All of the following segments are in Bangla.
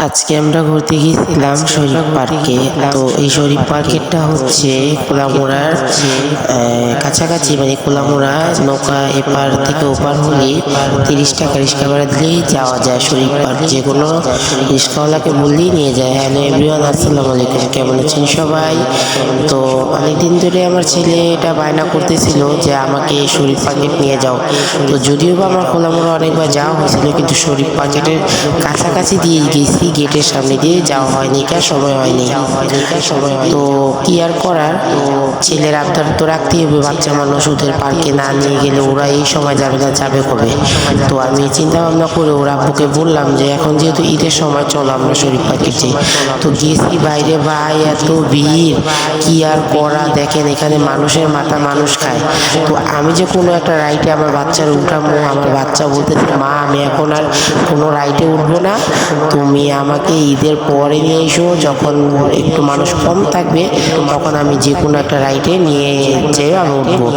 আজকে আমরা ঘুরতে গিয়েছিলাম শরীফ পার্কে। তো এই শরীফ পার্কেরটা হচ্ছে কুলামুড়ার কাছাকাছি, মানে কুলামুড়া নৌকা এপার থেকে ওপার হলে 30 টাকা রিক্সা ভাড়া দিলেই যাওয়া যায় শরীফ পার্ক। যে কোনো রিক্সাওয়ালাকে বললেই নিয়ে যায়। হ্যালো এভরিওয়ান, আসসালামু আলাইকুম, কেমন আছেন সবাই? তো অনেকদিন ধরে আমার ছেলে এটা বায়না করতেছিল যে আমাকে শরীফ পার্কে নিয়ে যাও। তো যদিও বা আমার কুলামুড়া অনেকবার যাওয়া হয়েছিল, কিন্তু শরীফ পার্কের কাছাকাছি দিয়ে গেছি, গেটের সামনে দিয়ে যাওয়া হয়নি, কার সময় হয়নি। তো কি আর করার, তো ছেলের আবদার তো রাখতেই হবে। বাচ্চা মানুষ, ওদের পার্কে না নিয়ে গেলে ওরা এই সময় যাবে না, যাবে কবে? তো আমি চিন্তা ভাবনা করে ওর আব্বুকে বললাম যে এখন যেহেতু ঈদের সময়, চলো আমরা শরীফ পার্কে যাই। তো গেছি, বাইরে ভাই এত ভিড়, কি আর করা। দেখেন এখানে মানুষের মাথা মানুষ খায়। তো আমি যে কোনো একটা রাইডে আমার বাচ্চার উঠাবো, আমার বাচ্চা বলতেছে মা আমি এখন আর কোনো রাইডে উঠবো না, তুমি আমাকে ঈদের পরে নিয়ে এসো, যখন একটু মানুষ কম থাকবে তখন আমি যে কোনো একটা রাইডে নিয়ে যেয়ে আমি উঠবো।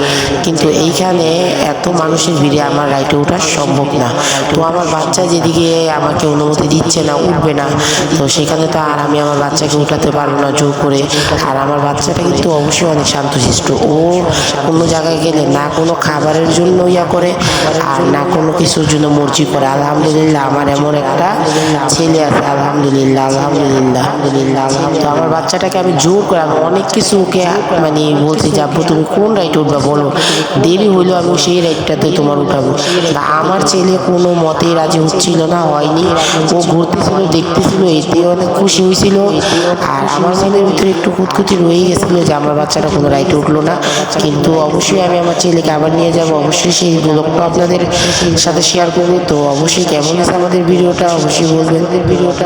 কিন্তু এইখানে এত মানুষের ভিড়ে আমার রাইডে ওঠা সম্ভব না। তো আমার বাচ্চা যেদিকে আমাকে অনুমতি দিচ্ছে না, উঠবে না, তো সেখানে তো আর আমি আমার বাচ্চাকে উঠাতে পারবো না জোর করে। আর আমার বাচ্চাটা কিন্তু অবশ্যই অনেক শান্তশিষ্ট। ও কোনো জায়গায় গেলে না কোনো খাবারের জন্য ইয়া করে, আর না কোনো কিছুর জন্য মর্জি করে। আলহামদুলিল্লাহ আমার এমন একটা ছেলে আছে, আলহামদুলিল্লাহ আলহামদুলিল্লাহ আলহামদুলিল্লাহ। তো আমার বাচ্চাটাকে আমি জোর করে, আমি অনেক কিছু ওকে মানে বলছি যে আব্বু তুমি কোন রাইডে উঠবা বলো, দেরি হইলেও আমি সেই রাইডটাতে তোমার উঠাবো। আমার ছেলে কোনো মতেই রাজি হচ্ছিল না, হয়নি। ও ঘুরতেছিল, দেখতেছিল, এতে অনেক খুশি হয়েছিল। আর আমার মনের ভিতরে একটু খুঁতখুঁতি রয়ে গেছিলো যে আমার বাচ্চাটা কোনো রাইডে উঠলো না। কিন্তু অবশ্যই আমি আমার ছেলেকে আবার নিয়ে যাব, অবশ্যই সেই ব্লগটা আপনাদের সাথে শেয়ার করবো। তো অবশ্যই কেমন আছে আমাদের ভিডিওটা অবশ্যই বলবেন। ভিডিওটা